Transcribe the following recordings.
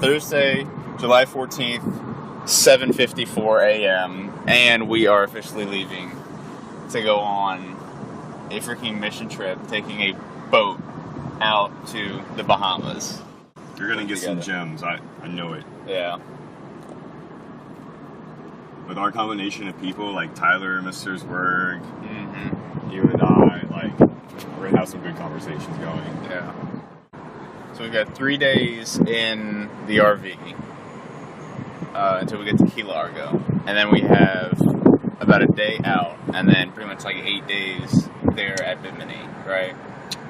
Thursday, July 14th, 7:54 a.m., and we are officially leaving to go on a freaking mission trip, taking a boat out to the Bahamas. You're gonna get some gems, I know it. Yeah. With our combination of people, like Tyler, Mr. Zwerg, you and I, like, we're gonna have some good conversations going. Yeah. So we've got 3 days in the RV until we get to Key Largo. And then we have about a day out, and then pretty much like 8 days there at Bimini, right?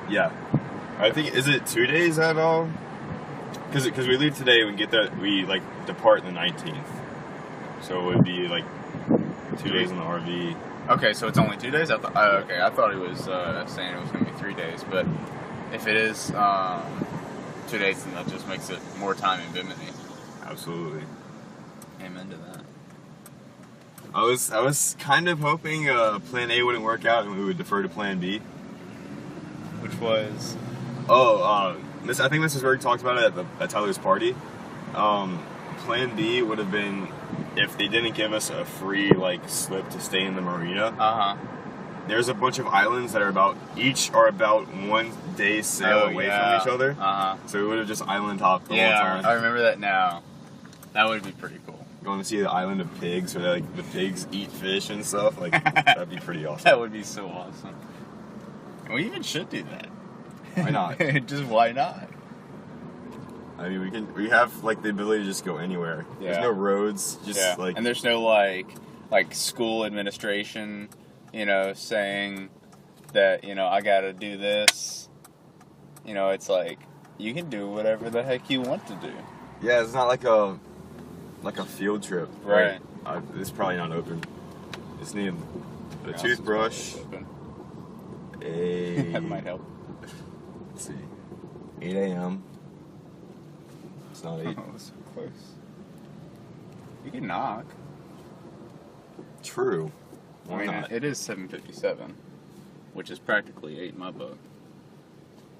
Yeah. I think, is it 2 days at all? Because we leave today, we get there, we, like, depart the 19th. So it would be, like, 2 days in the RV. Okay, so it's only 2 days? Okay, I thought he was saying it was going to be 3 days, but if it is 2 days, then that just makes it more time in Bimini. Absolutely. Amen to that. I was kind of hoping Plan A wouldn't work out and we would defer to Plan B. Which was? I think Mrs. Berg talked about it at Tyler's party. Plan B would have been if they didn't give us a free, like, slip to stay in the marina. There's a bunch of islands that are about 1 day's sail away from each other. So we would have just island hopped the whole time. I remember that now. That would be pretty cool. Going to see the island of pigs where, like, the pigs eat fish and stuff. Like, that'd be pretty awesome. That would be so awesome. We even should do that. Why not? Just why not? I mean, we have, like, the ability to just go anywhere. Yeah. There's no roads, just, like... And there's no, like school administration, saying that, I gotta do this. It's like, you can do whatever the heck you want to do. Yeah, it's not like a field trip. Right. It's probably not open. Just need a toothbrush. That might help. Let's see. 8 a.m. It's not 8. Oh, that's so close. You can knock. True. Why not? It is 7:57, which is practically 8 in my book.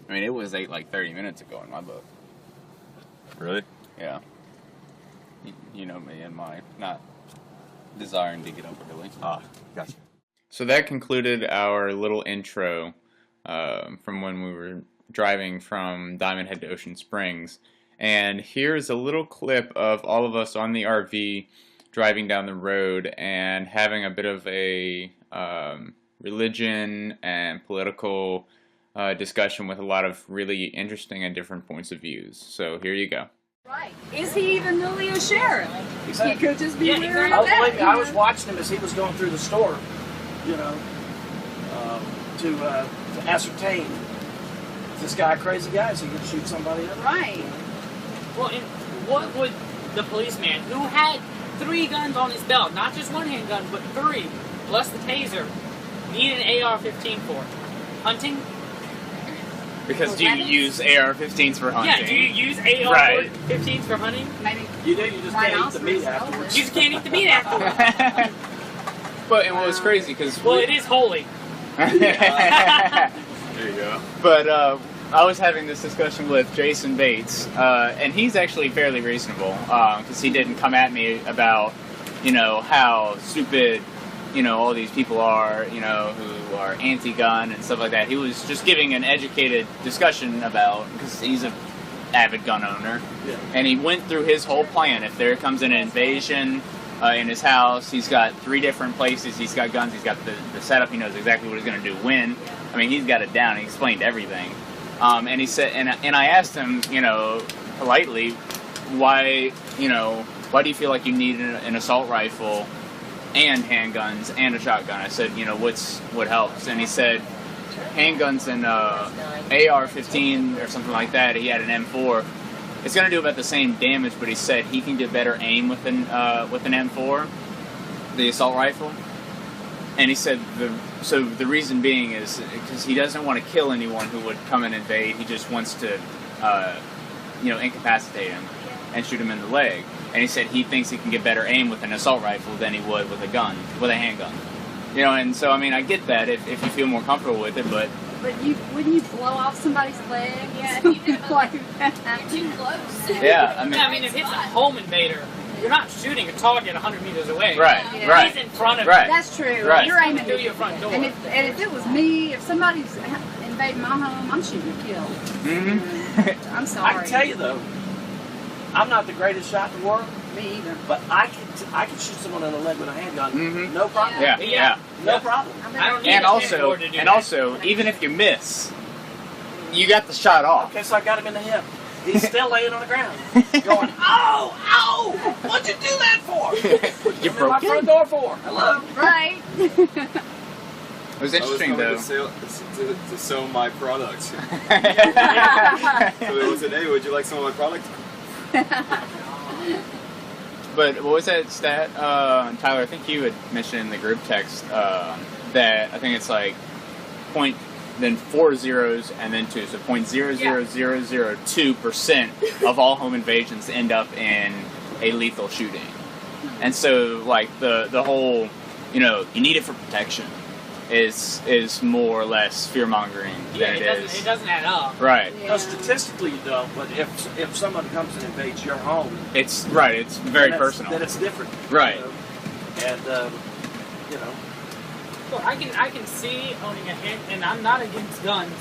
I mean, it was 8 like 30 minutes ago in my book. Really? Yeah. You know me and my not desiring to get up early. Gotcha. So that concluded our little intro from when we were driving from Diamond Head to Ocean Springs. And here's a little clip of all of us on the RV driving down the road and having a bit of a religion and political discussion with a lot of really interesting and different points of views. So here you go. Right. Is he even really a sheriff? Exactly. He could just be wearing exactly. that. I was watching him as he was going through the store, to ascertain if this guy a crazy guy, is he going to shoot somebody up? Right. Well, and what would the policeman, who had 3 guns on his belt, not just one handgun, but 3, plus the taser, need an AR-15 for? Hunting? Because do you use AR-15s for hunting? Yeah, do you use AR-15s for hunting? Maybe. You do, you just can't eat the meat afterwards. You just can't eat the meat afterwards. But it was crazy because... Well, it is holy. There you go. But I was having this discussion with Jason Bates, and he's actually fairly reasonable, because he didn't come at me about, how stupid, all these people are, who are anti-gun and stuff like that. He was just giving an educated discussion about, because he's an avid gun owner, and he went through his whole plan. If there comes an invasion in his house, he's got 3 different places, he's got guns, he's got the setup, he knows exactly what he's going to do when. I mean, he's got it down, he explained everything. And he said, and I asked him, politely, why do you feel like you need an assault rifle and handguns and a shotgun? I said, what helps? And he said, handguns and AR-15 or something like that. He had an M4. It's going to do about the same damage, but he said he can get better aim with an M4, the assault rifle. And he said the reason being is because he doesn't want to kill anyone who would come and invade. He just wants to, incapacitate him and shoot him in the leg. And he said he thinks he can get better aim with an assault rifle than he would with a handgun. And so, I mean, I get that if you feel more comfortable with it, but But wouldn't you blow off somebody's leg? Yeah, if you did it like that. You're too close. Yeah, I mean, if it's a home invader, you're not shooting a target 100 meters away. Right, Yeah. right. He's in front of Right. you. That's true. Right. You're aiming Through your front door. And if it was me, if somebody's invading my home, I'm shooting to kill. Mm-hmm. I'm I sorry. can tell you though, I'm not the greatest shot in the world, Me either. but I can shoot someone in the leg with a handgun, Mhm. no problem. Yeah, yeah. No problem. I don't need And a also, handboard to do and that. also, even if you miss, you got the shot off. Okay, so I got him in the hip. He's still laying on the ground, going, "Oh, ow! What'd you do that for? You I'm in my broke front it. door for? Hello." Right. It was interesting though. To sell my product. So it was today. Would you like some of my product? But what was that stat, Tyler? I think you had mentioned in the group text that I think it's like point, then 4 zeros and then 2, so 0.00002% of all home invasions end up in a lethal shooting. And so, like the whole, you need it for protection, is more or less fear mongering Yeah, than it doesn't add up. Right. Yeah. No, statistically you don't, but if someone comes and invades your home, It's right. It's very then personal. Then it's different. Right. And Well, I can see owning a hand, and I'm not against guns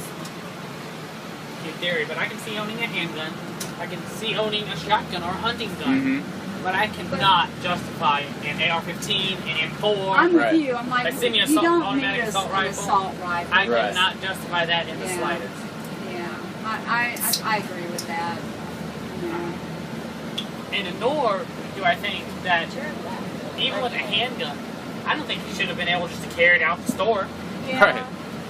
in theory, but I can see owning a handgun. I can see owning a shotgun or a hunting gun. Mm-hmm. But I cannot justify an AR-15, an M4. I'm with Right. you. I'm like, A semi-assault- you don't need automatic an assault rifle. assault rifle. I Right. cannot justify that in the Yeah. slightest. Yeah, I agree with that. Yeah. And nor do I think that even with a handgun, I don't think you should have been able just to carry it out the store. Yeah. Right.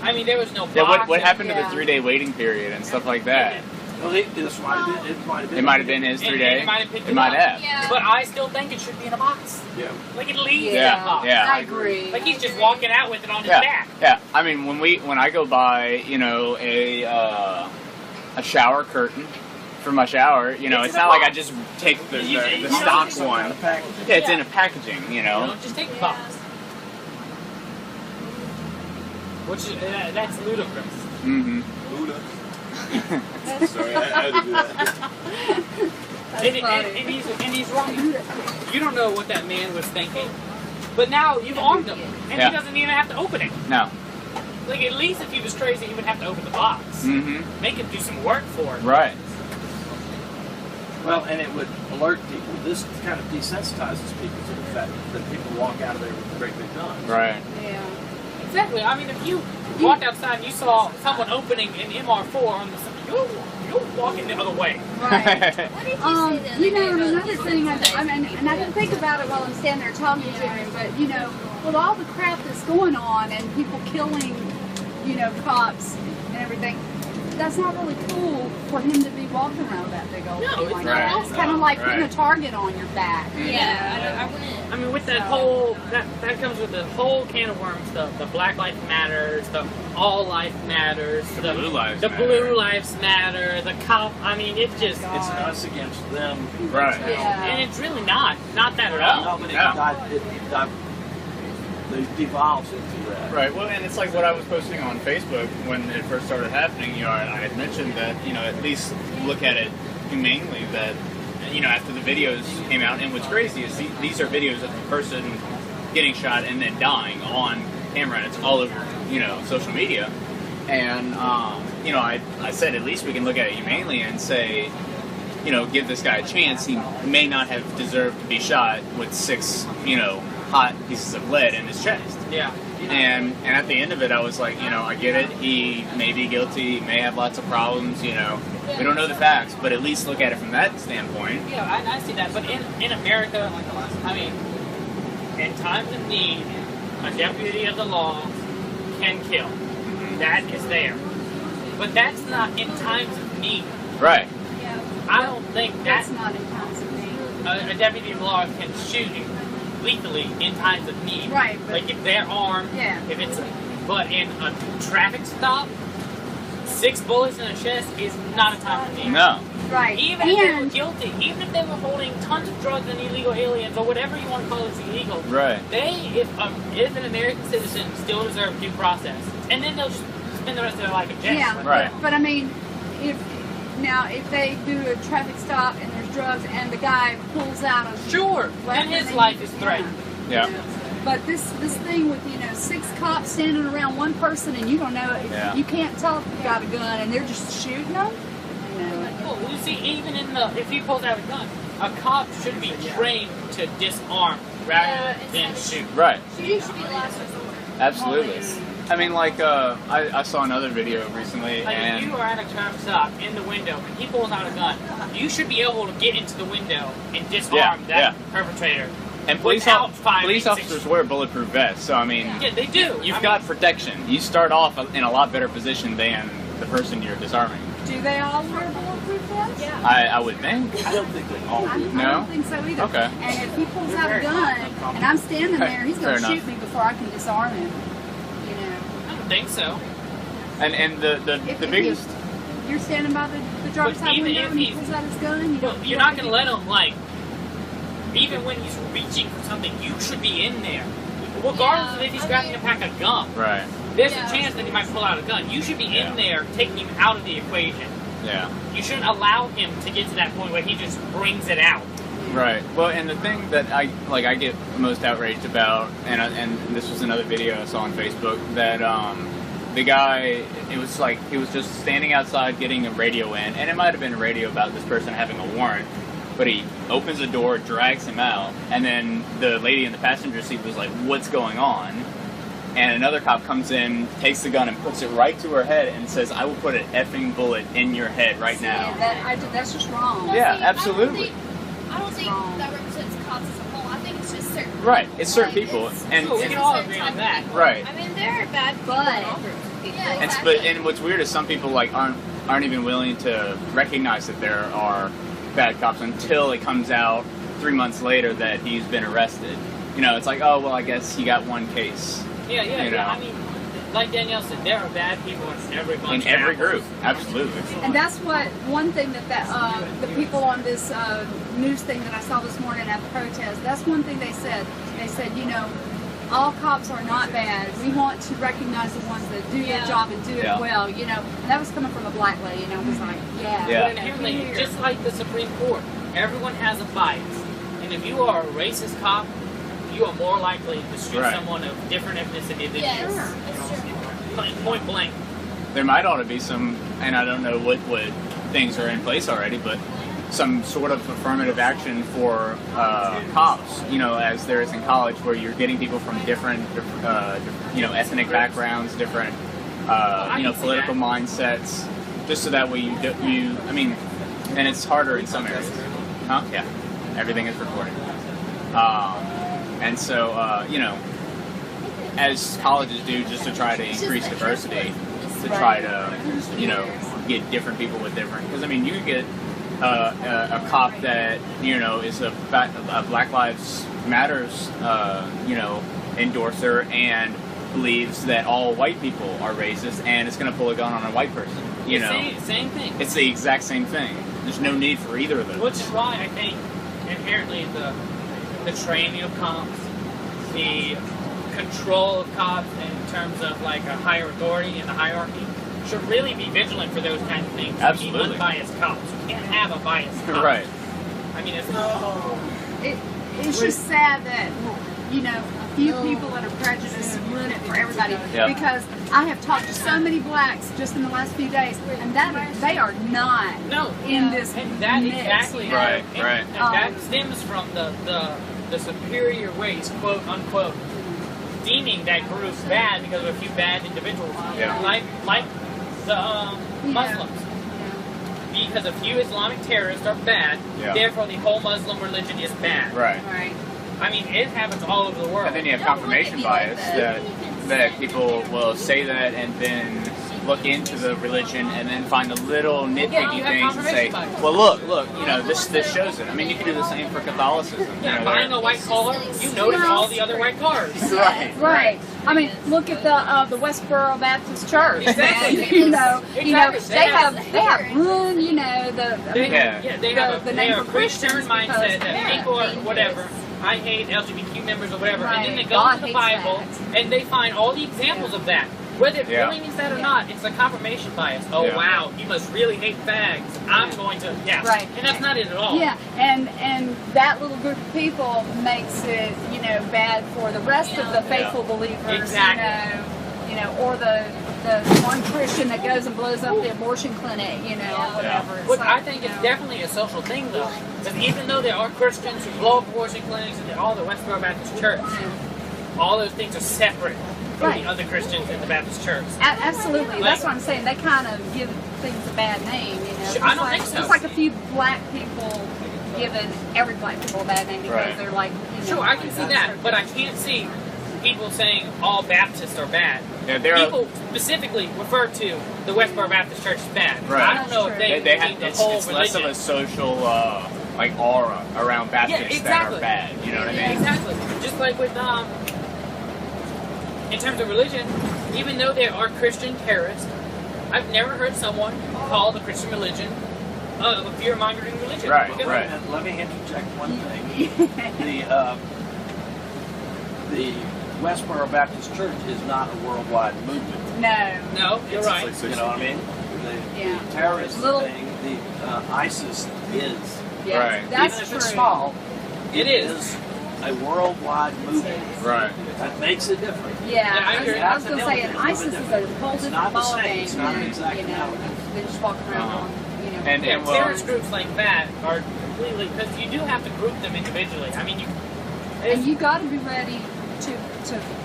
I mean, there was no box. Yeah. What happened to Yeah. the 3-day waiting period and stuff like that? well, this might have been. It might have been his And 3-day. it might have picked It it might up. have. Yeah. But I still think it should be in a box. Yeah. Like it leaves Yeah. in a box. Yeah. I agree. Like he's just walking out with it on his Yeah. back. Yeah. I mean, when I go buy, a shower curtain for my shower, It's it's in not a like I box. just take the You stock just- one. Package. Yeah, it's Yeah. in a packaging, You know, just take the box. Which is, that's ludicrous. Mm-hmm. Buddha. Sorry, I had to do that. And he's right. You don't know what that man was thinking. But now you've armed him. And Yeah. he doesn't even have to open it. No. Like, at least if he was crazy, he would have to open the box. Mm-hmm. Make him do some work for it. Right. Well, and it would alert people. This kind of desensitizes people to the fact that people walk out of there with great big guns. Right. Yeah. Exactly. I mean, if you walked outside and you saw someone opening an MR4 on the side, you're walking the other way. What Right. did you say the other day Another about thing, people and I didn't think about it while I'm standing there talking to him, but, with all the crap that's going on and people killing, cops and everything, that's not really cool for him to be walking around with that big old No, thing it's like not. that. It's kind of like putting a Right. target on your back. Yeah, I wouldn't. I mean, with that whole, that comes with the whole can of worms, the Black Lives Matters, the All Life Matters, the Blue Lives the Matter. Blue Lives Matter, the cop, I mean, it just, It's us against them. Right. Yeah. and it's really not that at No, all. but No. it devolves into that. Right. Well, and it's like what I was posting on Facebook when it first started happening. I had mentioned that at least look at it humanely. That after the videos came out, and what's crazy is these are videos of the person getting shot and then dying on camera. And it's all over social media. And I said at least we can look at it humanely and say, give this guy a chance. He may not have deserved to be shot with 6 hot pieces of lead in his chest. Yeah. And at the end of it, I was like, I get it. He may be guilty, may have lots of problems, We don't know the facts, but at least look at it from that standpoint. Yeah, I see that. But in America, I mean, in times of need, a deputy of the law can kill. That is there. But that's not in times of need. Right. I don't think That's that not in times of need. a deputy of the law can shoot you lethally in times of need. Right, but- Like if they're armed, Yeah. but in a traffic stop, 6 bullets in the chest is not a time of need. No. Right. Even if they were And guilty, even if they were holding tons of drugs and illegal aliens or whatever you want to call it, illegal, Right. they, if an American citizen, still deserve due process. And then they'll just spend the rest of their life in jail. Yeah, Right. But I mean, if they do a traffic stop and there's drugs and the guy pulls out a Sure. weapon, And his then life is threatened. Yeah. You know. But this thing with 6 cops standing around one person and you don't know if you can't tell if they've got a gun and they're just shooting them. You know. Well, you see, even if he pulls out a gun, a cop should be trained to disarm rather than shoot. Right. Shooting should be the last resort. Absolutely. I mean, like, I saw another video recently, Like, and if you are at a traffic stop in the window and he pulls out a gun, you should be able to get into the window and disarm that perpetrator. And police officers wear bulletproof vests, so I mean, Yeah, they do. You've got protection. You start off in a lot better position than the person you're disarming. Do they all wear bulletproof vests? Yeah. I would think. I don't think they all. I No? don't think so either. Okay. And if he pulls out a gun and I'm standing there, he's Fair going to enough. shoot me before I can disarm him. You know. I don't think so. And the biggest. You're standing by the driver's But side even window if and he he's- pulls out his gun. Well, you're not going to let him, like, even when he's reaching for something, you should be in there. Regardless of if he's grabbing a pack of gum. Right. There's a chance that he might pull out a gun. You should be in there taking him out of the equation. Yeah. You shouldn't allow him to get to that point where he just brings it out. Right. Well, and the thing that I get most outraged about, and this was another video I saw on Facebook, that the guy, it was like he was just standing outside getting a radio in, and it might have been a radio about this person having a warrant, but he opens the door, drags him out, and then the lady in the passenger seat was like, "What's going on?" And another cop comes in, takes the gun, and puts it right to her head and says, "I will put an effing bullet in your head right now." That's just wrong. Well, Yeah, see, absolutely. I don't think wrong. that represents cops as a whole. I think it's just certain people. Right, it's certain Like, people, it's- and- So we it's can a all certain agree type on of that. people. Right. I mean, there are bad people But- in all groups of people. Yeah, And what's weird is some people like aren't even willing to recognize that there are bad cops until it comes out 3 months later that he's been arrested. You know, it's like, oh well, I guess he got one case Yeah, You know. I mean, like Danielle said, there are bad people in every bunch in every of apples. group. Absolutely. And that's one thing that the people on this news thing that I saw this morning at the protest, that's one thing they said. They said, all cops are not bad. We want to recognize the ones that do their job and do it Yeah. well, And that was coming from a black lady, and I was like, Yeah. But inherently, just like the Supreme Court, everyone has a bias. And if you are a racist cop, you are more likely to shoot Right. someone of different ethnicity than Yes, you. that's true. Point blank. There might ought to be some, and I don't know what things are in place already, but some sort of affirmative action for cops, as there is in college, where you're getting people from different, ethnic backgrounds, different, political mindsets, just so that way and it's harder in some areas. Huh? Yeah. Everything is recorded. And so, as colleges do, just to try to increase diversity, to try to, get different people with different. Because you could get a cop that is a Black Lives Matters endorser and believes that all white people are racist and is going to pull a gun on a white person. Same thing. It's the exact same thing. There's no need for either of those. Which is why I think inherently the training of cops, the control of cops in terms of like a higher authority in the hierarchy, should really be vigilant for those kinds of things. Absolutely. You need unbiased cops. You can't have a biased cop. Right. It's just sad that a few people that are prejudiced ruin it for everybody. Yeah. Because I have talked to so many blacks just in the last few days, and they are not in this And that mix. exactly. Right, And, right. And that stems from the superior race, quote unquote, deeming that group bad because of a few bad individuals. Yeah. Like the Muslims. Because a few Islamic terrorists are bad, therefore the whole Muslim religion is bad. Right. Right. It happens all over the world. And then you have confirmation bias that people will say that and then look into the religion and then find the little nitpicky you have things and say, confirmation bias. well, look, this shows it. You can do the same for Catholicism. Buying a white car, you notice all the other white cars. Right. Right. Look at the Westboro Baptist Church. Exactly. They have ruined, They have the they name have for a Christians Christian mindset that because- people are whatever. I hate LGBTQ members or whatever, and then they go God to the hates Bible that. and they find all the examples of that. Whether it really means that or not, it's a confirmation bias. Oh wow, you must really hate fags. I'm going to Right. And that's not it at all. Yeah, and that little group of people makes it, bad for the rest of the faithful believers. Exactly. Or the one Christian that goes and blows up the abortion clinic, or whatever. It's But like, I think it's definitely a social thing, though. Because even though there are Christians who blow up abortion clinics and all the Westboro Baptist Church, all those things are separate from the other Christians in the Baptist Church. Absolutely. That's what I'm saying. They kind of give things a bad name, I don't think so. It's like a few black people giving every black people a bad name because they're like, Sure, I can see that, but I can't see people saying all Baptists are bad. Yeah, people specifically refer to the Westboro Baptist Church as bad. Right. I don't know if they have, the whole it's religion. less of a social aura around Baptists that are bad. You know what I mean? Exactly. Just like with in terms of religion, even though there are Christian terrorists, I've never heard someone call the Christian religion a fear-mongering religion. Right. And let me interject one thing. The Westboro Baptist Church is not a worldwide movement. No, you're right. You know what I mean? The terrorist thing, the ISIS is. Yeah, that's even if true. it's small, It is. a worldwide movement. Right. That makes it different. Yeah, I agree. I was going to say, and ISIS is a whole It's different not the ball same. game. It's not an exact analogy. They just walk around on, And terrorist groups like that are completely, because you do have to group them individually. I mean, and you got to be ready to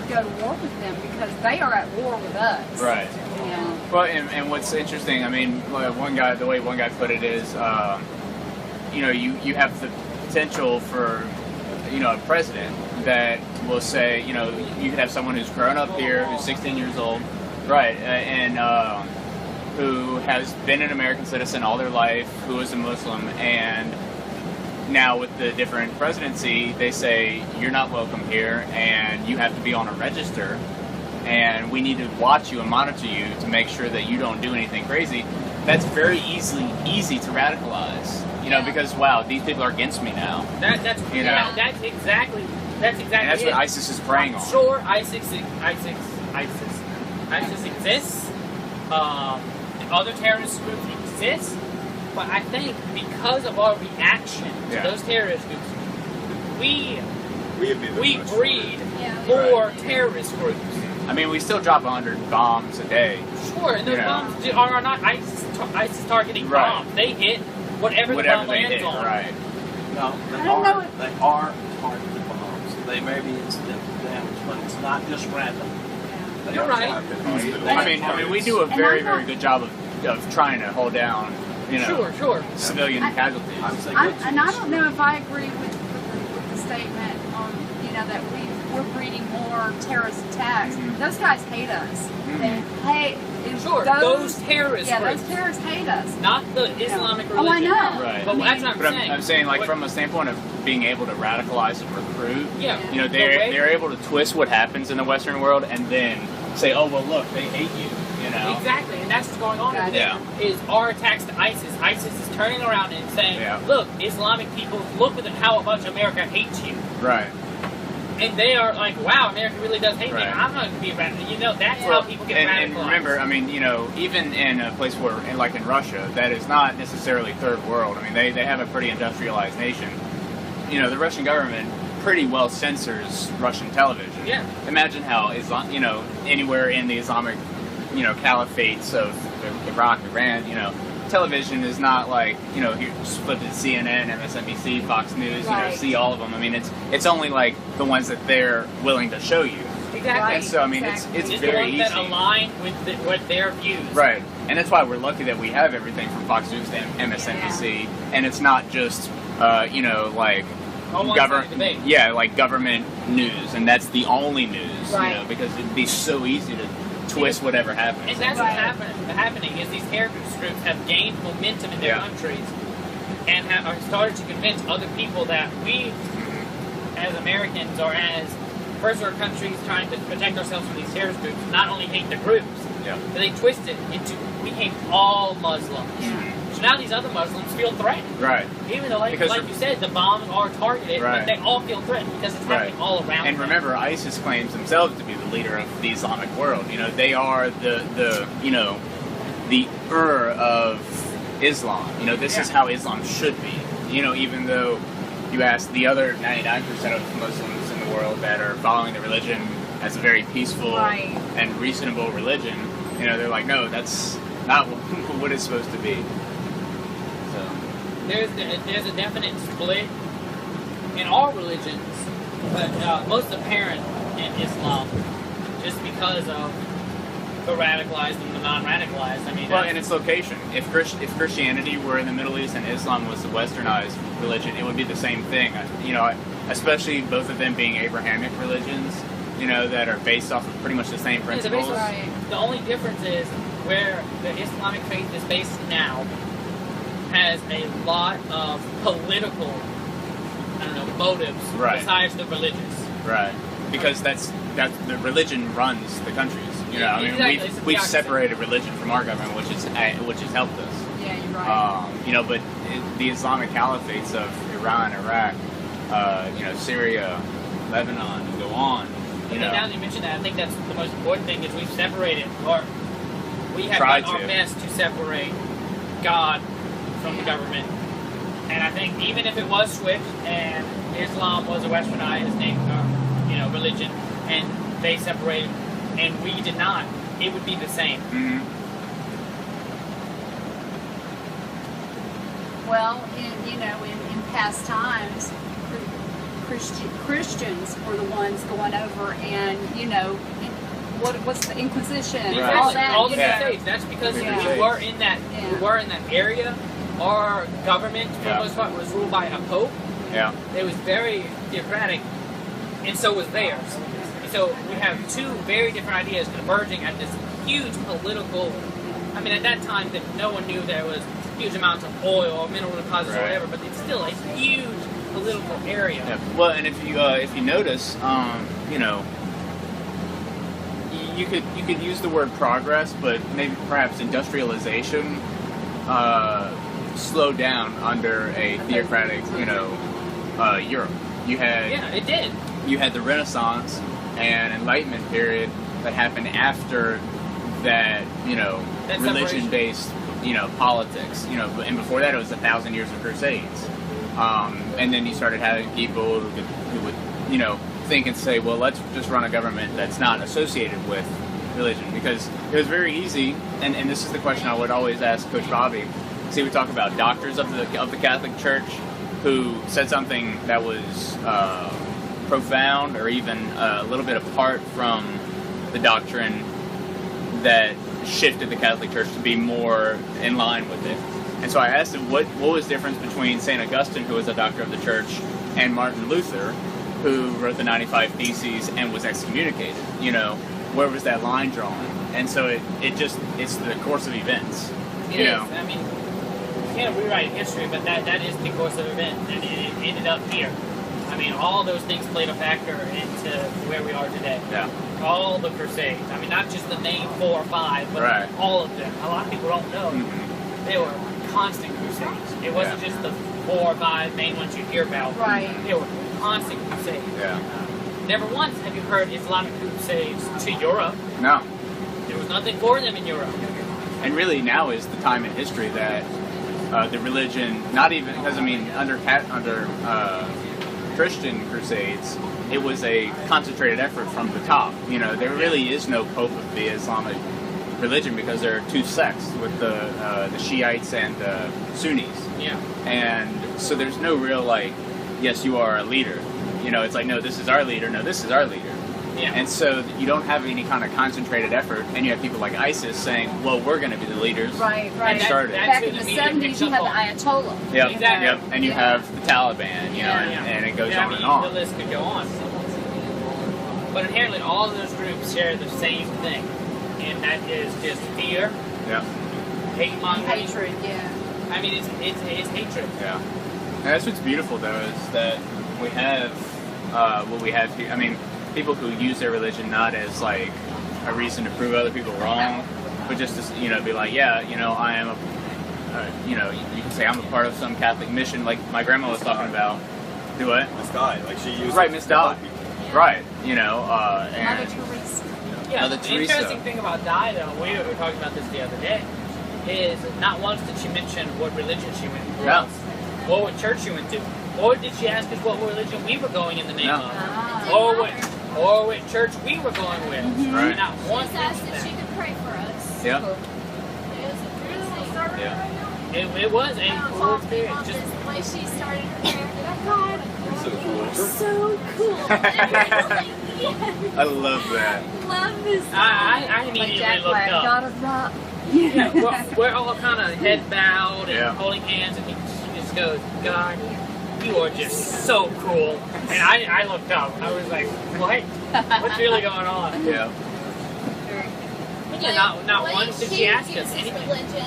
go to war with them because they are at war with us. Right. Yeah. Well, and what's interesting, I mean, the way one guy put it is, you have the potential for, a president that will say, you could have someone who's grown up here, who's 16 years old, right, and who has been an American citizen all their life, who is a Muslim, and now with the different presidency, they say, you're not welcome here, and you have to be on a register, and we need to watch you and monitor you to make sure that you don't do anything crazy. That's very easy to radicalize, because, wow, these people are against me now. that's exactly And that's what ISIS is preying on. Sure, ISIS exists. Other terrorist groups exist, but I think because of our reaction to those terrorist groups, we breed more terrorist groups. I mean, we still drop 100 bombs a day. Sure, and those bombs are not ISIS targeting bombs. They hit whatever the bomb they lands hit, on. right. No, they are targeted bombs. They may be incidental damage, but it's not just random. You're right. I mean, we do a very good job of trying to hold down, civilian casualties. And I don't know if I agree with the statement on, that we're breeding more terrorist attacks. Those guys hate us. They hate. Those terrorists. Yeah, groups. those terrorists hate us. Not the Islamic religion. Oh, I know. Right. But that's what I'm saying. I'm saying, like, from a standpoint of being able to radicalize and recruit, they're able to twist what happens in the Western world and then say, oh, well, look, they hate you, Exactly, and that's what's going on with it, is our attacks to ISIS. ISIS is turning around and saying, look, Islamic people, look at how much America hates you. Right. And they are like, wow, America really does hate me. I'm not going to be around. That's how people get radicalized. And remember, I mean, even in a place where, like in Russia, that is not necessarily third world. I mean, they have a pretty industrialized nation. The Russian government pretty well censors Russian television. Yeah. Imagine how anywhere in the Islamic, caliphates of Iraq, Iran, television is not like, you just flip to CNN, MSNBC, Fox News, see all of them. I mean, it's only like the ones that they're willing to show you. Exactly. And so, I mean, it's very easy. That align with their views. Right. And that's why we're lucky that we have everything from Fox News to MSNBC, and it's not just, like government news, and that's the only news, because it'd be so easy to twist whatever happens. And that's what's happening is these terrorist groups have gained momentum in their countries and have started to convince other people that we, as Americans or as first world countries trying to protect ourselves from these terrorist groups, not only hate the groups, but they twist it into we hate all Muslims. So now these other Muslims feel threatened. Right. Even though, like you said, the bombs are targeted, right. but they all feel threatened because it's happening all around And them. remember, ISIS claims themselves to be the leader of the Islamic world. You know, they are the of Islam. You know, this is how Islam should be. You know, even though you ask the other 99% of Muslims in the world that are following the religion as a very peaceful and reasonable religion, you know, they're like, no, that's not what it's supposed to be. So there's a definite split in all religions, but most apparent in Islam, just because of the radicalized and the non-radicalized. I mean, well, and its location. If Christianity were in the Middle East and Islam was the westernized religion, it would be the same thing. You know, especially both of them being Abrahamic religions, you know, that are based off of pretty much the same principles. The only difference is where the Islamic faith is based now has a lot of political, motives besides the religious. Right. Because that's the religion runs the countries. You know, exactly. we've separated religion from our government, which has helped us. Yeah, you're right. You know, but the Islamic caliphates of Iran, Iraq, Syria, Lebanon, and go on. Now that you mention that, I think that's the most important thing is we've separated, or we have tried done our best to separate God from the government. And I think even if it was switched and Islam was a westernized religion, and they separated, and we did not, it would be the same. Mm-hmm. Well, in past times, Christians were the ones going over and, what's the Inquisition and all that. All the Crusades. That's because we were in that area. Our government, for the most part, was ruled by a pope. Yeah. It was very theocratic, and so was theirs. And so we have two very different ideas converging at this huge political. I mean, at that time, that no one knew there was huge amounts of oil or mineral deposits or whatever, but it's still a huge political area. Yeah. Well, and if you notice, you could use the word progress, but maybe perhaps industrialization slowed down under a theocratic, Europe. It did. You had the Renaissance and Enlightenment period that happened after that, That religion-based, politics, and before that it was 1,000 years of crusades. And then you started having people who would, think and say, well, let's just run a government that's not associated with religion, because it was very easy, and this is the question I would always ask Coach Bobby. See, we talk about doctors of the Catholic Church who said something that was profound or even a little bit apart from the doctrine that shifted the Catholic Church to be more in line with it. And so I asked him what was the difference between St. Augustine, who was a doctor of the Church, and Martin Luther, who wrote the 95 Theses and was excommunicated. Where was that line drawn? And so it's the course of events. It is. I mean, you can't rewrite history, but that is the course of events, and it ended up here. I mean, all those things played a factor into where we are today. Yeah. All the Crusades. I mean, not just the main 4 or 5, but all of them. A lot of people don't know. Mm-hmm. They were constant crusades. It wasn't just the 4 or 5 main ones you hear about. Right. They were constant crusades. Yeah. Never once have you heard Islamic crusades to Europe. No. There was nothing for them in Europe. And really now is the time in history that the religion, not even, because under Christian crusades, it was a concentrated effort from the top. There really is no pope of the Islamic religion because there are two sects with the Shiites and the Sunnis. Yeah. And so there's no real yes, you are a leader. It's like, no, this is our leader. No, this is our leader. Yeah. And so you don't have any kind of concentrated effort, and you have people like ISIS saying, well, we're going to be the leaders. Right. And started. Back in the 70s, you had the Ayatollah. Yep. Exactly. Yep. And you have the Taliban, and it goes on and on. The list could go on. But inherently, all of those groups share the same thing, and that is just fear, hate-mongering. Hatred, I mean, it's hatred. Yeah. And that's what's beautiful, though, is that we have what we have here. I mean, people who use their religion not as a reason to prove other people wrong, but just to be like, I am you know, you can say I'm a part of some Catholic mission, like my grandma was talking about. Do what? Miss Di, like she used Right, Miss Di. Right, you know, Mother and Teresa. Yeah, Mother the Teresa. interesting thing about Di, though, we were talking about this the other day, is not once did she mention what religion she went to. Yeah. Or what church she went to. Or did she ask us what religion we were going in the name No. of. Ah. Or what church we were going with. Right. Not She once just asked mentioned if she that. could pray for us. yeah, It was a pretty yeah. It was a cool experience. Just the way she started her prayer. God, So cool. so cool. And we're like, yes. I love that. Love this. I Like immediately Jack looked Black, up. God of Rock. Yeah, we're all kind of head bowed and Yeah. holding hands, and she just goes, God, you are just so cool. And I looked up. I was like, what? What's really going on? Yeah, But yeah, not Like, once did she ask us uses anything. religion.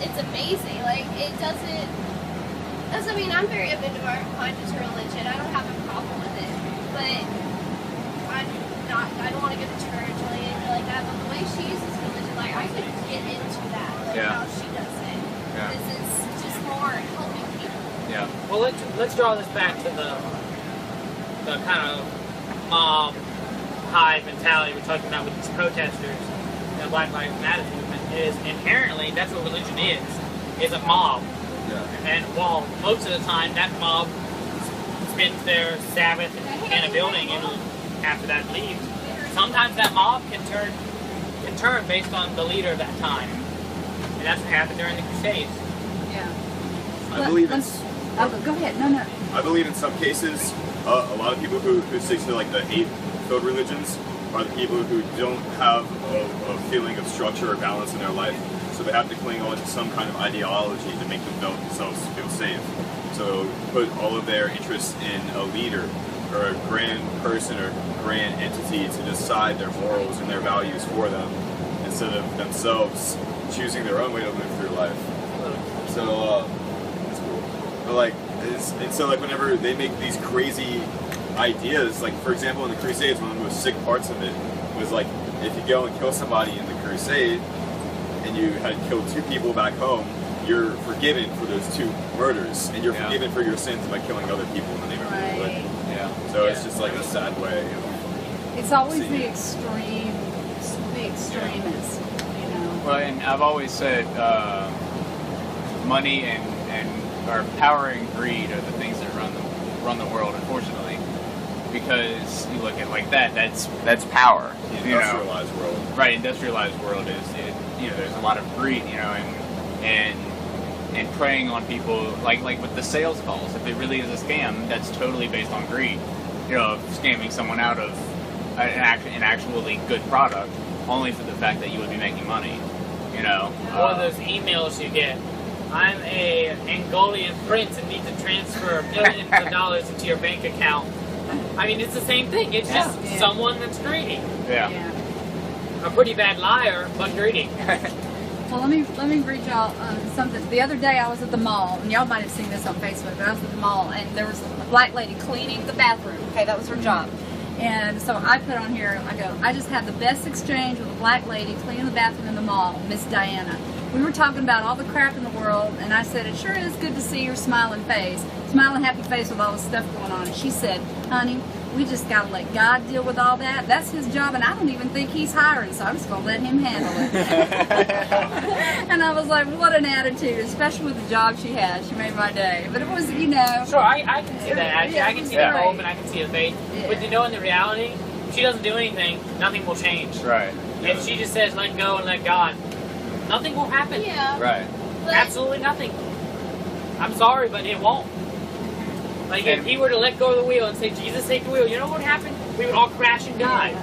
It's amazing. Like, it doesn't mean I'm very open-minded to religion. I don't have a problem with it. But I don't want to go to church or anything like that. But the way she uses religion, like, I could get into that, like Yeah. how she does it. Yeah. This is just more helping people. yeah, Well, let's draw this back to the kind of mob hive mentality we're talking about with these protesters and Black Lives Matter movement. Is inherently that's what religion is a mob. Yeah. And while most of the time that mob spends their Sabbath in a building and after that leaves, sometimes that mob can turn based on the leader of that time. And that's what happened during the Crusades. Yeah. I believe it's. Oh, go ahead. No. I believe in some cases, a lot of people who stick to like the hate-filled religions are the people who don't have a feeling of structure or balance in their life. So they have to cling on to some kind of ideology to make themselves feel safe. So put all of their interests in a leader or a grand person or grand entity to decide their morals and their values for them instead of themselves choosing their own way to move through life. So that's cool. But like, and so like whenever they make these crazy ideas, like for example in the Crusades, one of the most sick parts of it was like if you go and kill somebody in the Crusade and you had killed 2 people back home, you're forgiven for those 2 murders, and you're Yeah. forgiven for your sins by killing other people in the name of Right. religion. yeah. So it's just like a sad way of It's always See. the extremists, you know. Well, and I've always said money and or power and greed are the things that run the world, unfortunately. Because you look at it like that's power. the You know, industrialized world. right? Industrialized world there's a lot of greed, you know, and preying on people like with the sales calls. If it really is a scam, that's totally based on greed. You know, scamming someone out of an actually good product only for the fact that you would be making money. You know, Or those emails you get. I'm a Angolian prince and need to transfer millions of dollars into your bank account. I mean, it's the same thing. It's just Yeah. someone that's greedy. yeah. A pretty bad liar, but greedy. Well, let me read y'all something. The other day I was at the mall, and y'all might have seen this on Facebook, but I was at the mall, and there was a black lady cleaning the bathroom. Okay, that was her job. And so I put on here, I go, I just had the best exchange with a black lady cleaning the bathroom in the mall, Miss Diana. We were talking about all the crap in the world, and I said, it sure is good to see your smiling face, smiling happy face with all the stuff going on. And she said, honey, we just got to let God deal with all that. That's his job, and I don't even think he's hiring, so I'm just going to let him handle it. And I was like, what an attitude, especially with the job she had. She made my day. But it was, you know. Sure, I can see that attitude. Yeah, I can see yeah. the hope and I can see the faith. Yeah. But you know, in the reality, if she doesn't do anything, nothing will change. Right. If she just says, let go and let God, nothing will happen. Yeah. Right. But Absolutely nothing. I'm sorry, but it won't. Like, if he were to let go of the wheel and say, Jesus, take the wheel, you know what would happen? We would all crash and die.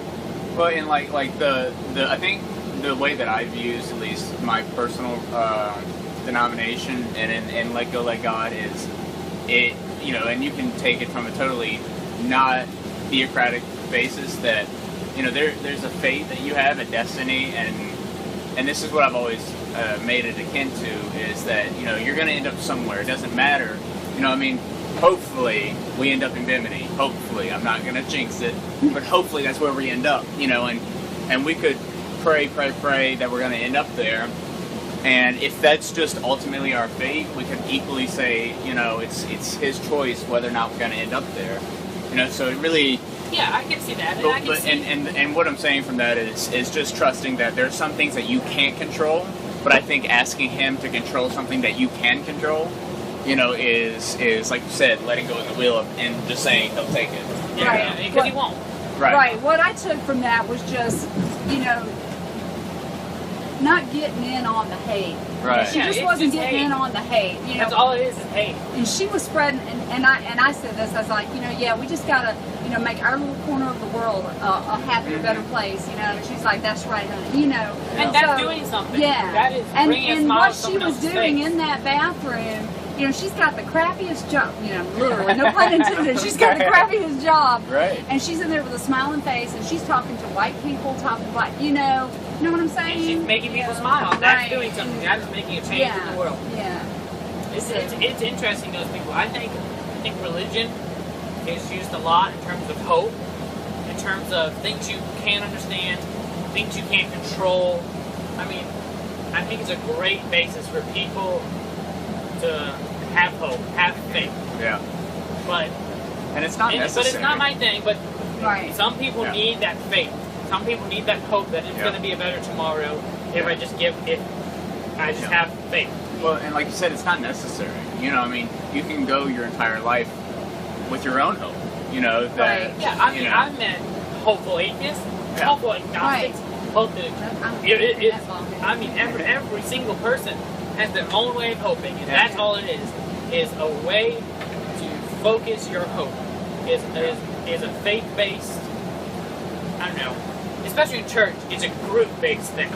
Well, and like the I think the way that I've used, at least my personal denomination and let go, let God is it, you know, and you can take it from a totally not theocratic basis that, you know, there's a faith that you have, a destiny, and this is what I've always made it akin to, is that, you know, you're going to end up somewhere. It doesn't matter. You know, I mean, hopefully we end up in Bimini. Hopefully. I'm not going to jinx it, but hopefully that's where we end up, you know, and we could pray that we're going to end up there. And if that's just ultimately our fate, we could equally say, you know, it's his choice whether or not we're going to end up there. You know, so it really... Yeah, I can see that. And But, I can see... and what I'm saying from that is just trusting that there's some things that you can't control, but I think asking him to control something that you can control, you know, is like you said, letting go of the wheel and just saying he'll take it. Yeah, because he won't. Right. What I took from that was just, you know, not getting in on the hate. Right. She just wasn't getting in on the hate. You know, That's all it is hate. And she was spreading, and I said this, I was like, you know, yeah, we just gotta, you know, make our little corner of the world a happier, better place, you know. And she's like, that's right, honey, you know. And that's doing something. Yeah. That is bringing a and smile what to she someone was else's doing face. in that bathroom, you know, she's got the crappiest job, you know, literally, no pun intended, she's got the crappiest job. Right. And she's in there with a smiling face, and she's talking to white people, talking to black, you know what I'm saying? And she's making people smile. That's doing something. That is making a change in the world. Yeah. It's interesting, those people. I think religion is used a lot in terms of hope, in terms of things you can't understand, things you can't control. I mean, I think it's a great basis for people to have hope, have faith. Yeah. And it's not necessary. But it's not my thing. But some people need that faith. Some people need that hope that it's going to be a better tomorrow if I just have faith. Well, and like you said, it's not necessary. You know, I mean, you can go your entire life with your own hope. You know that. Yeah, I mean, I've met hopeful atheists, hopeful agnostics, hopeful. I mean, every single person has their own way of hoping, and that's all it is a way to focus your hope. Is a faith-based. I don't know. Especially in church, it's a group-based thing.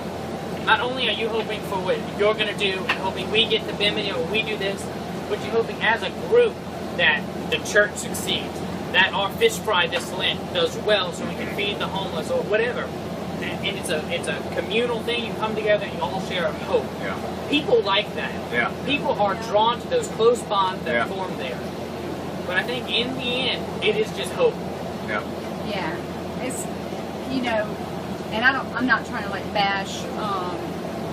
Not only are you hoping for what you're going to do, and hoping we get the benefit or we do this, but you're hoping as a group that the church succeeds, that our fish fry this Lent does well so we can feed the homeless or whatever. And it's a communal thing. You come together and you all share a hope. Yeah. People like that. Yeah. People are drawn to those close bonds that form there. But I think in the end, it is just hope. Yeah. Yeah. It's, you know, and I'm not trying to like bash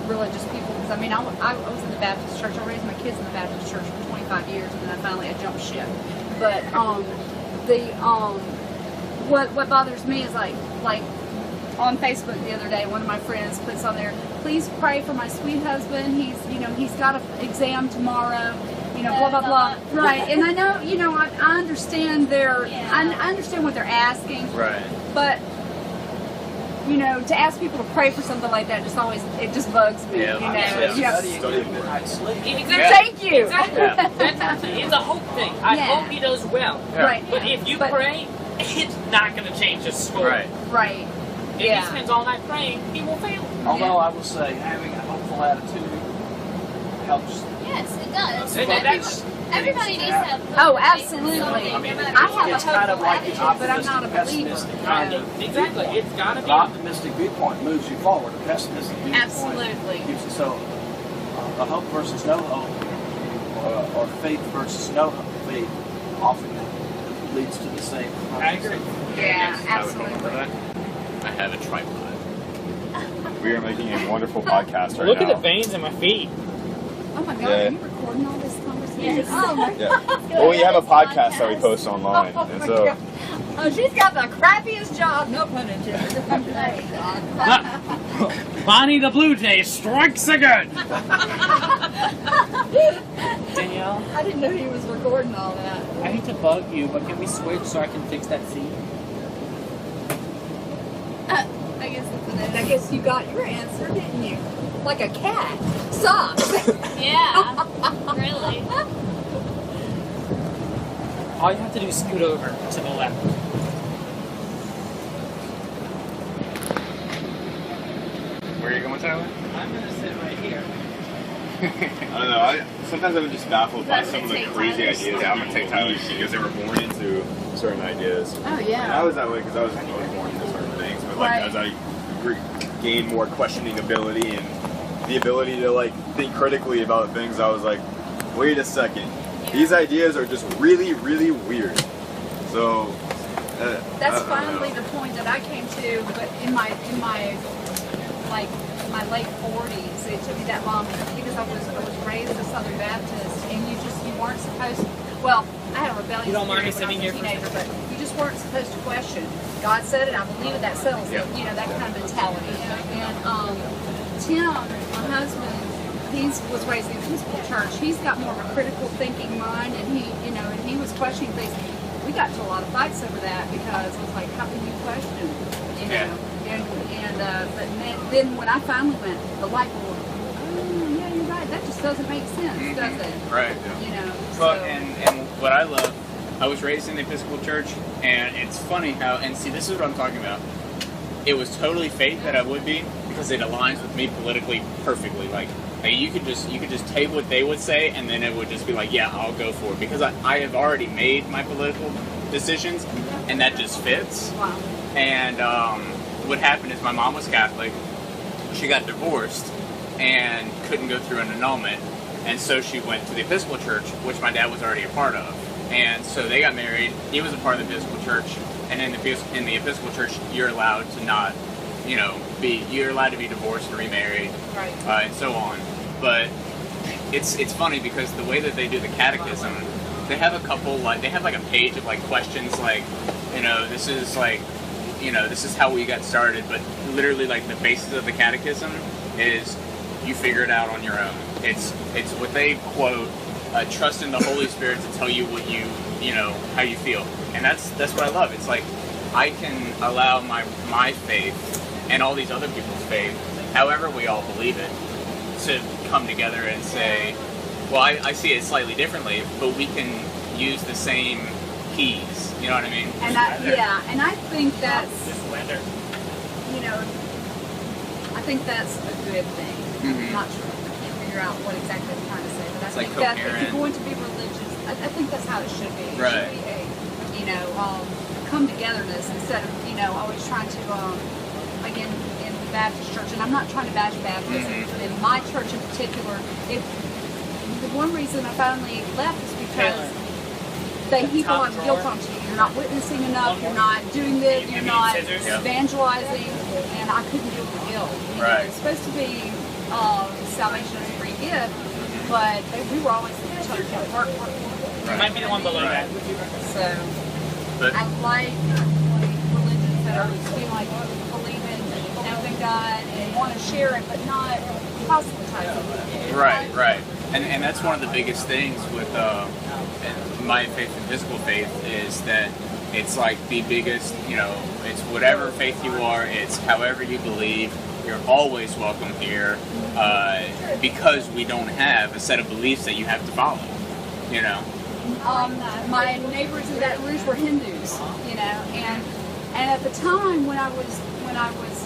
religious people, because I mean I was in the Baptist church. I raised my kids in the Baptist church for 25 years, and then I jumped ship. But what bothers me is like on Facebook the other day, one of my friends puts on there, please pray for my sweet husband. He's got an exam tomorrow. You know, blah blah blah. Right, and I know, you know, I understand I understand what they're asking. Right. But you know, to ask people to pray for something like that it just bugs me. Yeah, you know. Exactly. Thank you. Exactly. It's a hope thing. I hope he does well. Yeah. Right. But if you pray, it's not going to change his story. Right. If he spends all night praying, he will fail. Although I will say, having a hopeful attitude helps. Yes, it does. Everybody needs to have hope. Oh, absolutely. I mean, I have it's a kind of hopeful like the attitude, but I'm optimistic, not a believer. pessimistic kind of Exactly. viewpoint. It's got to be. The optimistic viewpoint moves you forward. The pessimistic viewpoint Absolutely. keeps you. So, a hope versus no hope, or faith versus no faith, often leads to the same. I agree. Yeah, absolutely. I have a tripod. We are making a wonderful podcast right Look now. at the veins in my feet. Oh my God, Yeah. are you recording all this conversation? Yes. Oh my Yeah. Well, we have a podcast that we post online, Oh and my so God. Oh, she's got the crappiest job. No pun intended. Bonnie the Blue Jay strikes again. Danielle, I didn't know he was recording all that. I hate to bug you, but can we switch so I can fix that seat? I guess that's an answer. I guess you got your answer, didn't you? Like a cat. Socks. Yeah, really. All you have to do is scoot over to the left. Where are you going, Tyler? I'm going to sit right here. I don't know. Sometimes I'm just baffled by some of the crazy ideas I'm gonna take Tyler's because they were born into certain ideas. Oh, And yeah. I was that way because I was born into certain things, but like Right. as I gained more questioning ability and the ability to like think critically about things, I was like, wait a second, these ideas are just really, really weird. So That's I don't finally know. the point that I came to, but in my like my late 40s. It took me that long because I was raised a Southern Baptist, and you weren't supposed to. Well, I had a rebellious You don't mind me spirit when sitting I was a here teenager, but you just weren't supposed to question. God said it, I believe it, that settles it. You know, that kind of mentality. And Tim, my husband, he was raised in the Episcopal Church. He's got more of a critical thinking mind, and he was questioning things. We got into a lot of fights over that because it was like, how can you question? You know, but then when I finally went, the light bulb. Oh, yeah, you're right. That just doesn't make sense, does it? Right. You know. Well, so. and what I love, I was raised in the Episcopal Church, and it's funny how, and see, this is what I'm talking about. It was totally fate that I would be, because it aligns with me politically perfectly. Like you could just take what they would say, and then it would just be like, yeah, I'll go for it, because I have already made my political decisions, and that just fits. Wow. And what happened is my mom was Catholic. She got divorced and couldn't go through an annulment, and so she went to the Episcopal Church, which my dad was already a part of. And so they got married. He was a part of the Episcopal Church, and in the Episcopal Church, you're allowed to not, you're allowed to be divorced and remarried, Right. And so on. But it's funny because the way that they do the catechism, they have a couple they have like a page of like questions like, this is like, this is how we got started. But literally like the basis of the catechism is you figure it out on your own. It's what they quote. Trust in the Holy Spirit to tell you what how you feel, and that's what I love. It's like I can allow my faith and all these other people's faith, however we all believe it, to come together and say, well, I see it slightly differently, but we can use the same keys. You know what I mean? And and I think that's I think that's a good thing. Mm-hmm. I'm not sure. I can't figure out what exactly I'm trying to say, but I It's think like that if coherent. you're going to be religious, I think that's how it should be. It Right. should be a, come togetherness instead of, always trying to, again, in the Baptist church, and I'm not trying to bash Baptists, but in my church in particular, the one reason I finally left is because they heap a lot of guilt onto you. You're not witnessing enough, you're not doing this, you're not evangelizing, and I couldn't deal with the guilt. Right. It's supposed to be salvation is a free gift, but we were always telling each other, work. It might be the one below that. So, But- I like religions that feel like believe in God and want to share it, but not proselytizing it. Right. And that's one of the biggest things with my faith and physical faith is that it's like the biggest, it's whatever faith you are, it's however you believe, you're always welcome here because we don't have a set of beliefs that you have to follow, My neighbors in Baton Rouge were Hindus, and at the time when I was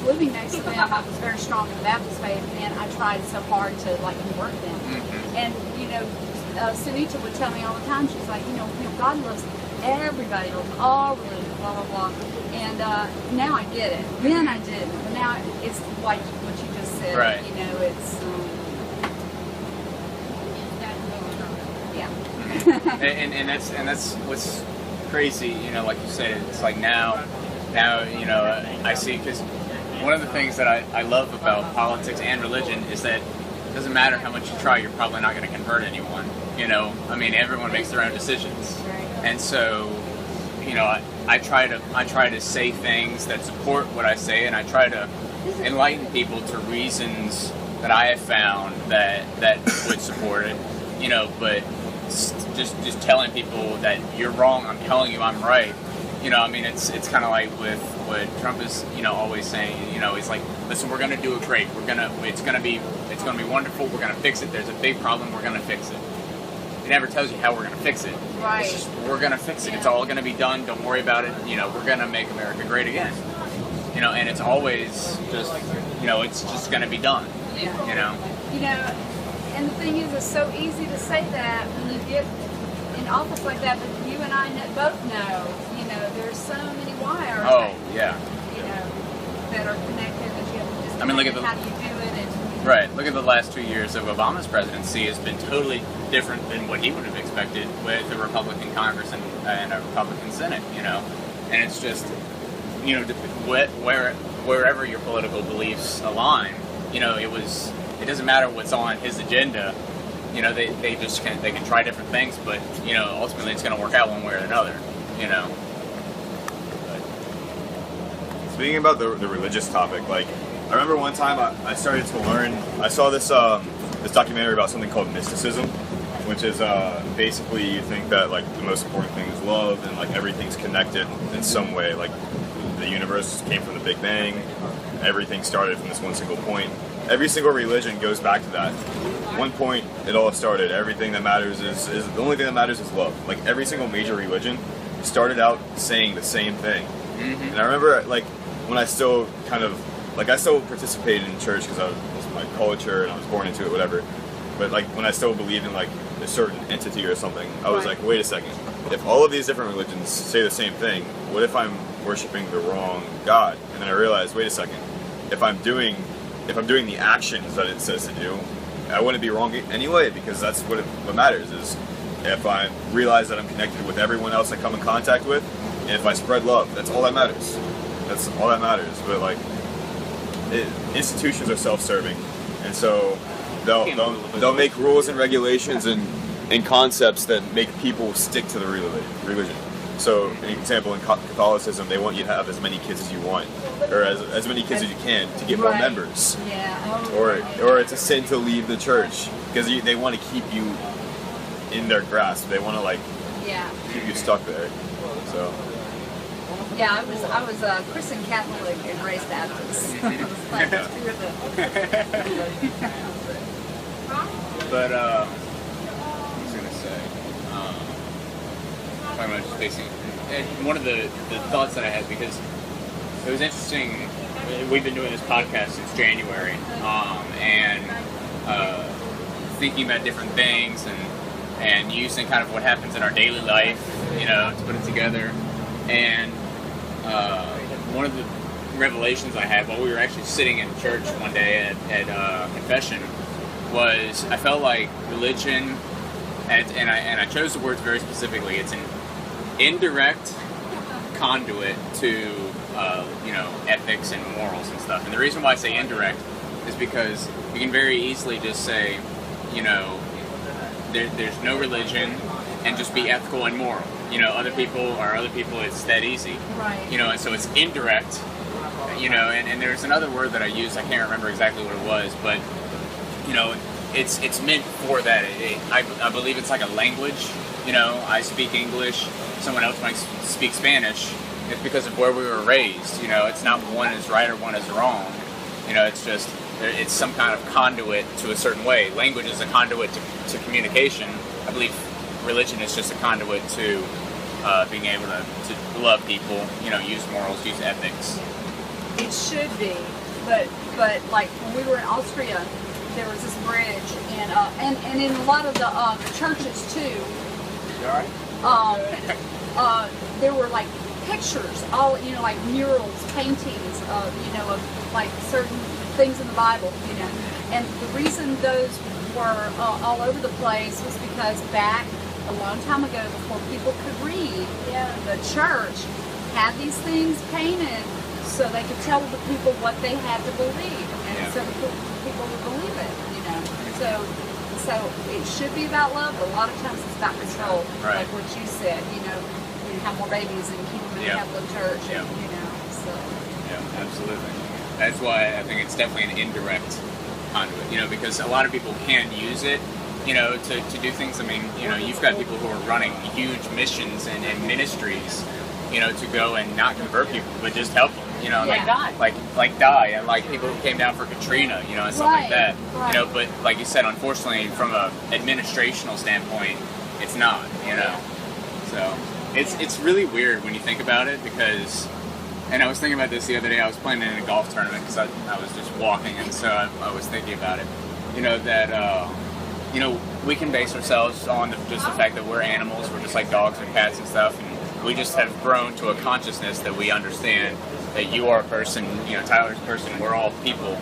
living next to them, I was very strong in the Baptist faith, and I tried so hard to convert them. Mm-hmm. And Sunita would tell me all the time, she's like, God loves everybody, loves all religions, blah blah blah. And now I get it. Then I didn't. But now it's like what you just said. Right. It's and that's what's crazy, like you said, it's like now, I see, because one of the things that I love about politics and religion is that it doesn't matter how much you try, you're probably not going to convert anyone, everyone makes their own decisions, and so, I try to say things that support what I say, and I try to enlighten people to reasons that I have found that would support it, but just telling people that you're wrong, I'm telling you I'm right. It's kind of like with what Trump is, always saying. He's like, listen, we're gonna do it great. It's gonna be wonderful. We're gonna fix it. There's a big problem. We're gonna fix it. It never tells you how we're gonna fix it. right. It's just we're gonna fix it. It's all gonna be done. Don't worry about it. We're gonna make America great again. And it's always just, it's just gonna be done. And the thing is, it's so easy to say that when you get in office like that, but you and I both know, there's so many wires Oh yeah. that are connected that you have to just Look at how do you do it. And, Right. Look at the last 2 years of Obama's presidency has been totally different than what he would have expected with a Republican Congress and a Republican Senate, And it's just, wherever your political beliefs align. You know, it doesn't matter what's on his agenda. You know, they can try different things, but you know, ultimately it's going to work out one way or another. You know. Speaking about the religious topic, like I remember one time I started to learn. I saw this this documentary about something called mysticism, which is basically you think that like the most important thing is love, and like everything's connected in some way. Like the universe came from the Big Bang, everything started from this one single point. Every single religion goes back to that one point. It all started. Everything that matters is the only thing that matters is love. Like every single major religion started out saying the same thing. Mm-hmm. And I remember like when I still I still participated in church because it was my culture and I was born into it, whatever. But like when I still believed in like a certain entity or something, I was like, wait a second. If all of these different religions say the same thing, what if I'm worshiping the wrong God? And then I realized, wait a second. If I'm doing the actions that it says to do, I wouldn't be wrong anyway, because that's what matters is if I realize that I'm connected with everyone else I come in contact with, and if I spread love, that's all that matters. That's all that matters. But like, institutions are self-serving, and so they'll make rules and regulations and concepts that make people stick to the religion. So, an example, in Catholicism, they want you to have as many kids as you want, or as many kids as you can to get more members. Yeah. Or it's a sin to leave the church because they want to keep you in their grasp. They want to keep you stuck there. So. Yeah, I was a Christian Catholic and raised Baptist. Like two of them. But what was I going to say? Talking about just facing. And one of the thoughts that I had, because it was interesting. We've been doing this podcast since January, and thinking about different things and using kind of what happens in our daily life, you know, to put it together. And one of the revelations I had while we were actually sitting in church one day at confession was I felt like religion, and I chose the words very specifically. It's an indirect conduit to ethics and morals and stuff. And the reason why I say indirect is because you can very easily just say, you know, there's no religion and just be ethical and moral. You know, other people, it's that easy. Right. You know, and so it's indirect, you know, and there's another word that I used, I can't remember exactly what it was, but, you know, it's meant for that. I believe it's like a language. You know, I speak English, someone else might speak Spanish. It's because of where we were raised. You know, it's not one is right or one is wrong. You know, it's just, it's some kind of conduit to a certain way. Language is a conduit to communication. I believe religion is just a conduit to being able to love people, you know, use morals, use ethics. It should be, but like when we were in Austria, there was this bridge, and in a lot of the churches too. All right. There were like pictures, all, you know, like murals, paintings, you know, of like certain things in the Bible, you know. And the reason those were all over the place was because back a long time ago, before people could read, the church had these things painted so they could tell the people what they had to believe, and so people would believe it, you know. So it should be about love, but a lot of times it's about control, like what you said, you know, you have more babies and keep them in the Catholic Church, you know, so. Yeah, absolutely. That's why I think it's definitely an indirect conduit, you know, because a lot of people can use it, you know, to do things. I mean, you know, you've got people who are running huge missions and ministries, you know, to go and not convert people, but just help them, you know, like die, and like people who came down for Katrina, you know, and stuff like that, you know. But like you said, unfortunately, from a administrational standpoint, it's not, you know. So it's really weird when you think about it, because, and I was thinking about this the other day. I was playing in a golf tournament because I was just walking, and so I was thinking about it, you know, that you know, we can base ourselves on just the fact that we're animals, we're just like dogs or cats and stuff, and we just have grown to a consciousness that we understand that you are a person, you know, Tyler's a person, we're all people.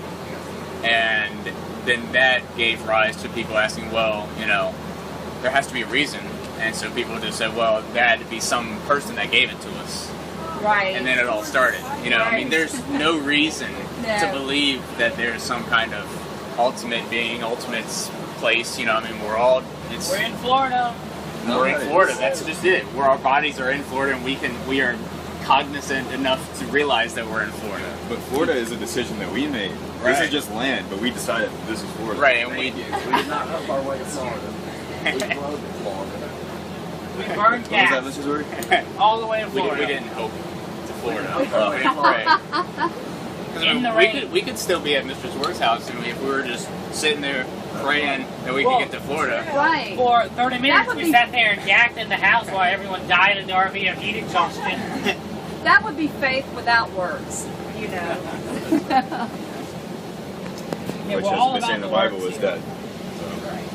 And then that gave rise to people asking, well, you know, there has to be a reason. And so people just said, well, there had to be some person that gave it to us. Right. And then it all started. You know, I mean, there's no reason to believe that there's some kind of ultimate being, ultimate place. You know, I mean, we're in Florida. We're in Florida. That's just it. Our bodies are in Florida, and we are cognizant enough to realize that we're in Florida. But Florida is a decision that we made. Right. This is just land, but we decided this is Florida. Right, and We did not up our way to Florida. We drove to Florida. We burned What was gas that, Mrs. Rory? all the way to we Florida. didn't hope to Florida. Right. In the we rain. we could still be at Mr. Swert's house, and if we were just sitting there praying that we could get to Florida. Right. For 30 minutes, would we be- sat there and yacked in the house while everyone died in the RV of heat exhaustion. That would be faith without words. You know. Which we're all is about saying the the Bible works is here. dead. So.